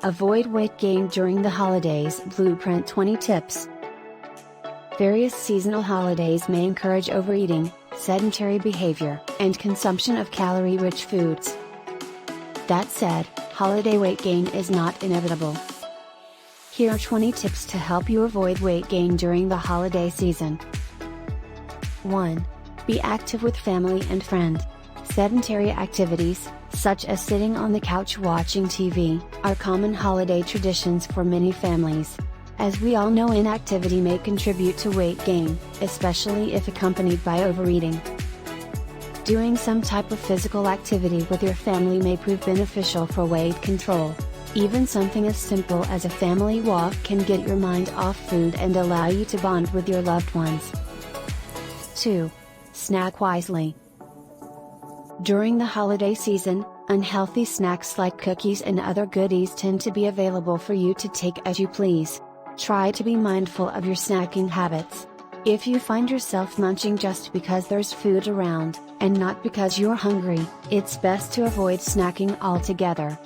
Avoid weight gain during the holidays. Blueprint 20 tips. Various seasonal holidays may encourage overeating, sedentary behavior, and consumption of calorie-rich foods. That said, holiday weight gain is not inevitable. Here are 20 tips to help you avoid weight gain during the holiday season. 1. Be active with family and friends. Sedentary activities, such as sitting on the couch watching TV, are common holiday traditions for many families. As we all know, inactivity may contribute to weight gain, especially if accompanied by overeating. Doing some type of physical activity with your family may prove beneficial for weight control. Even something as simple as a family walk can get your mind off food and allow you to bond with your loved ones. 2. Snack wisely. During the holiday season, unhealthy snacks like cookies and other goodies tend to be available for you to take as you please. Try to be mindful of your snacking habits. If you find yourself munching just because there's food around, and not because you're hungry, it's best to avoid snacking altogether.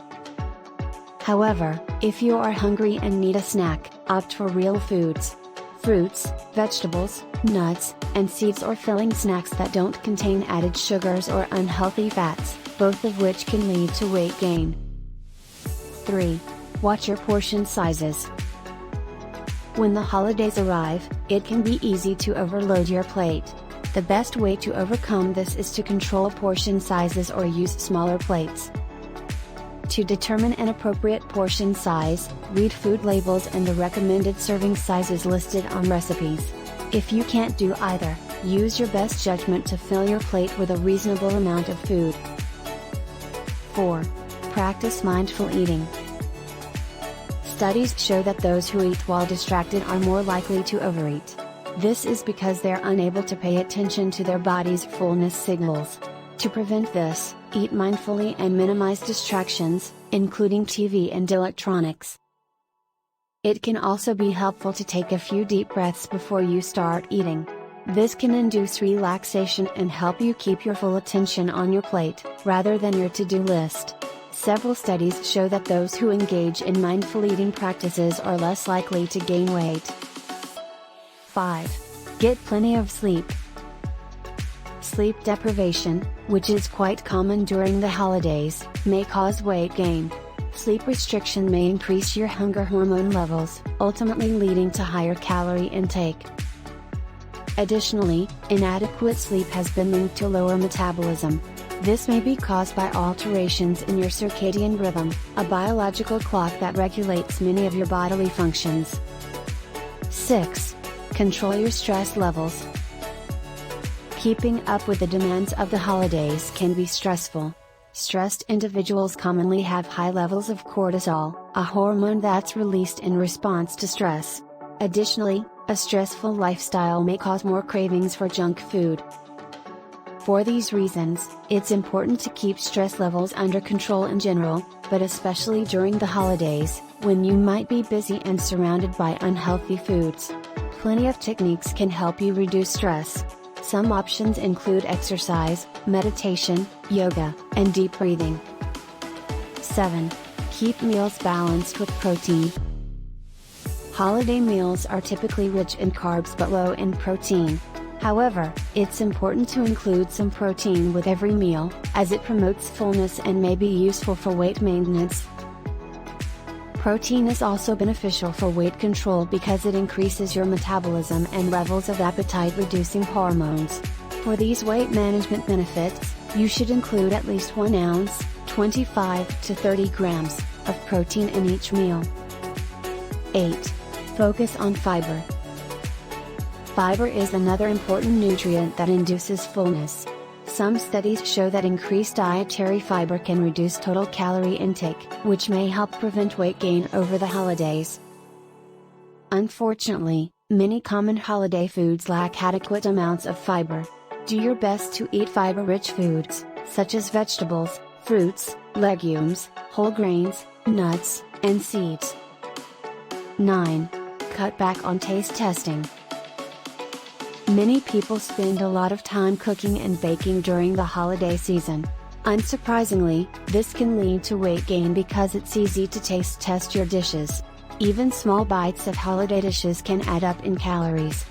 However, if you are hungry and need a snack, opt for real foods. Fruits, vegetables, nuts, and seeds, or filling snacks that don't contain added sugars or unhealthy fats, both of which can lead to weight gain. 3. Watch your portion sizes. When the holidays arrive, it can be easy to overload your plate. The best way to overcome this is to control portion sizes or use smaller plates. To determine an appropriate portion size, read food labels and the recommended serving sizes listed on recipes. If you can't do either, use your best judgment to fill your plate with a reasonable amount of food. 4. Practice mindful eating. Studies show that those who eat while distracted are more likely to overeat. This is because they're unable to pay attention to their body's fullness signals. To prevent this, eat mindfully and minimize distractions, including TV and electronics. It can also be helpful to take a few deep breaths before you start eating. This can induce relaxation and help you keep your full attention on your plate, rather than your to-do list. Several studies show that those who engage in mindful eating practices are less likely to gain weight. 5. Get plenty of sleep. Sleep deprivation, which is quite common during the holidays, may cause weight gain. Sleep restriction may increase your hunger hormone levels, ultimately leading to higher calorie intake. Additionally, inadequate sleep has been linked to lower metabolism. This may be caused by alterations in your circadian rhythm, a biological clock that regulates many of your bodily functions. 6. Control your stress levels. Keeping up with the demands of the holidays can be stressful. Stressed individuals commonly have high levels of cortisol, a hormone that's released in response to stress. Additionally, a stressful lifestyle may cause more cravings for junk food. For these reasons, it's important to keep stress levels under control in general, but especially during the holidays, when you might be busy and surrounded by unhealthy foods. Plenty of techniques can help you reduce stress. Some options include exercise, meditation, yoga, and deep breathing. 7. Keep meals balanced with protein. Holiday meals are typically rich in carbs but low in protein. However, it's important to include some protein with every meal, as it promotes fullness and may be useful for weight maintenance. Protein is also beneficial for weight control because it increases your metabolism and levels of appetite-reducing hormones. For these weight management benefits, you should include at least 1 ounce, 25 to 30 grams, of protein in each meal. 8. Focus on fiber. Fiber is another important nutrient that induces fullness. Some studies show that increased dietary fiber can reduce total calorie intake, which may help prevent weight gain over the holidays. Unfortunately, many common holiday foods lack adequate amounts of fiber. Do your best to eat fiber-rich foods, such as vegetables, fruits, legumes, whole grains, nuts, and seeds. 9. Cut back on taste testing. Many people spend a lot of time cooking and baking during the holiday season. Unsurprisingly, this can lead to weight gain because it's easy to taste test your dishes. Even small bites of holiday dishes can add up in calories.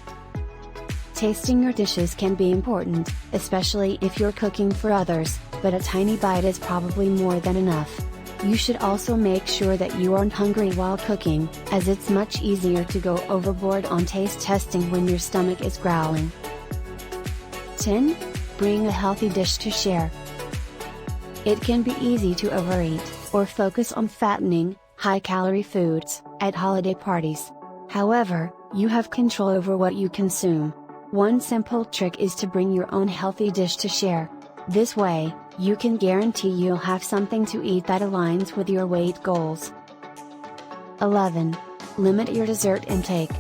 Tasting your dishes can be important, especially if you're cooking for others, but a tiny bite is probably more than enough. You should also make sure that you aren't hungry while cooking, as it's much easier to go overboard on taste testing when your stomach is growling. 10. Bring a healthy dish to share. It can be easy to overeat, or focus on fattening, high-calorie foods, at holiday parties. However, you have control over what you consume. One simple trick is to bring your own healthy dish to share. This way, you can guarantee you'll have something to eat that aligns with your weight goals. 11. Limit your dessert intake.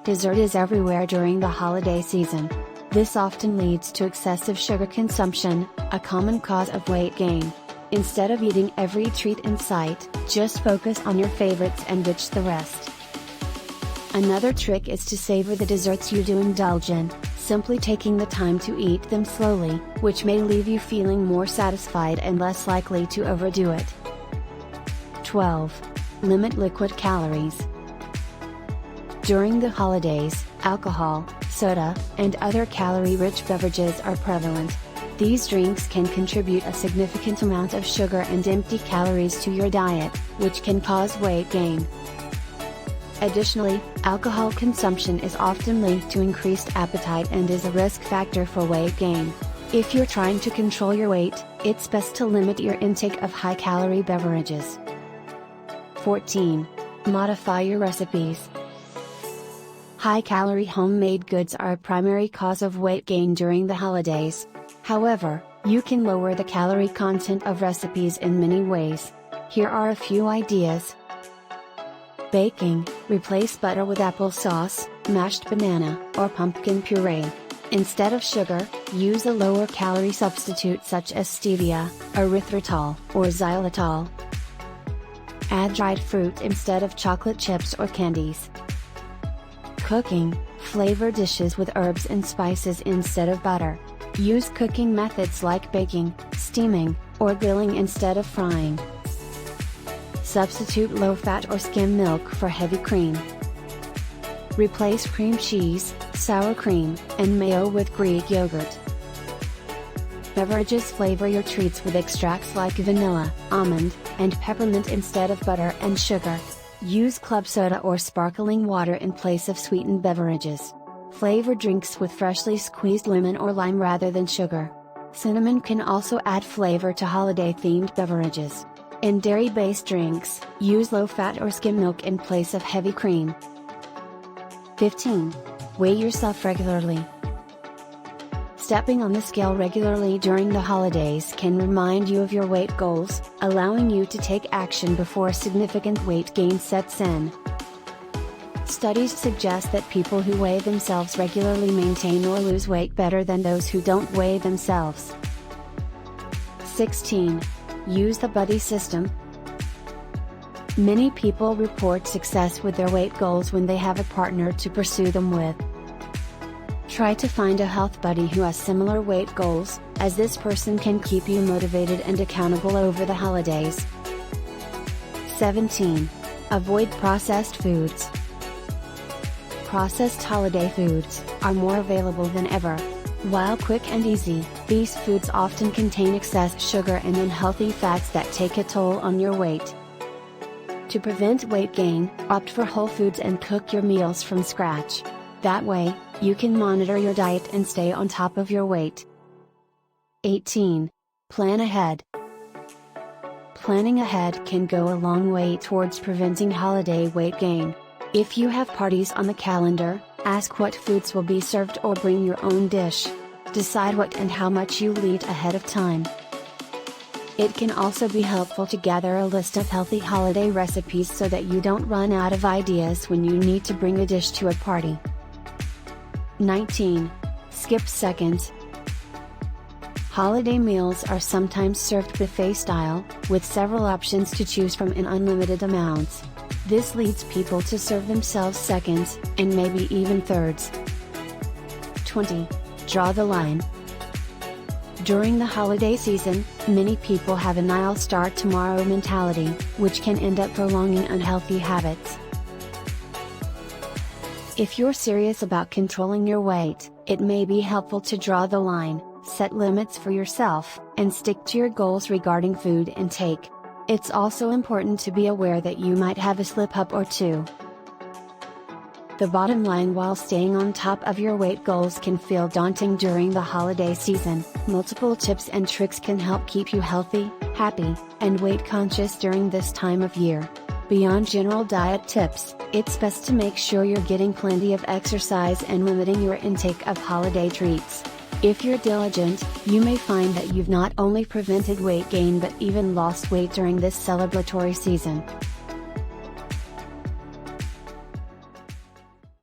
Dessert is everywhere during the holiday season. This often leads to excessive sugar consumption, a common cause of weight gain. Instead of eating every treat in sight, just focus on your favorites and ditch the rest. Another trick is to savor the desserts you do indulge in, simply taking the time to eat them slowly, which may leave you feeling more satisfied and less likely to overdo it. 12. Limit liquid calories. During the holidays, alcohol, soda, and other calorie-rich beverages are prevalent. These drinks can contribute a significant amount of sugar and empty calories to your diet, which can cause weight gain. Additionally, alcohol consumption is often linked to increased appetite and is a risk factor for weight gain. If you're trying to control your weight, it's best to limit your intake of high-calorie beverages. 14. Modify your recipes. High-calorie homemade goods are a primary cause of weight gain during the holidays. However, you can lower the calorie content of recipes in many ways. Here are a few ideas. Baking: replace butter with applesauce, mashed banana, or pumpkin puree. Instead of sugar, use a lower calorie substitute such as stevia, erythritol, or xylitol. Add dried fruit instead of chocolate chips or candies. Cooking: flavor dishes with herbs and spices instead of butter. Use cooking methods like baking, steaming, or grilling instead of frying. Substitute low-fat or skim milk for heavy cream. Replace cream cheese, sour cream, and mayo with Greek yogurt. Beverages: flavor your treats with extracts like vanilla, almond, and peppermint instead of butter and sugar. Use club soda or sparkling water in place of sweetened beverages. Flavor drinks with freshly squeezed lemon or lime rather than sugar. Cinnamon can also add flavor to holiday-themed beverages. In dairy-based drinks, use low-fat or skim milk in place of heavy cream. 15. Weigh yourself regularly. Stepping on the scale regularly during the holidays can remind you of your weight goals, allowing you to take action before significant weight gain sets in. Studies suggest that people who weigh themselves regularly maintain or lose weight better than those who don't weigh themselves. 16. Use the buddy system. Many people report success with their weight goals when they have a partner to pursue them with. Try to find a health buddy who has similar weight goals, as this person can keep you motivated and accountable over the holidays. 17. Avoid processed foods. Processed holiday foods are more available than ever. While quick and easy, these foods often contain excess sugar and unhealthy fats that take a toll on your weight. To prevent weight gain, opt for whole foods and cook your meals from scratch. That way, you can monitor your diet and stay on top of your weight. 18. Plan ahead. Planning ahead can go a long way towards preventing holiday weight gain. If you have parties on the calendar, ask what foods will be served or bring your own dish. Decide what and how much you'll eat ahead of time. It can also be helpful to gather a list of healthy holiday recipes so that you don't run out of ideas when you need to bring a dish to a party. 19. Skip seconds. Holiday meals are sometimes served buffet style, with several options to choose from in unlimited amounts. This leads people to serve themselves seconds, and maybe even thirds. 20. Draw the line. During the holiday season, many people have an "I'll start tomorrow" mentality, which can end up prolonging unhealthy habits. If you're serious about controlling your weight, it may be helpful to draw the line, set limits for yourself, and stick to your goals regarding food intake. It's also important to be aware that you might have a slip-up or two. The bottom line: while staying on top of your weight goals can feel daunting during the holiday season, multiple tips and tricks can help keep you healthy, happy, and weight conscious during this time of year. Beyond general diet tips, it's best to make sure you're getting plenty of exercise and limiting your intake of holiday treats. If you're diligent, you may find that you've not only prevented weight gain but even lost weight during this celebratory season.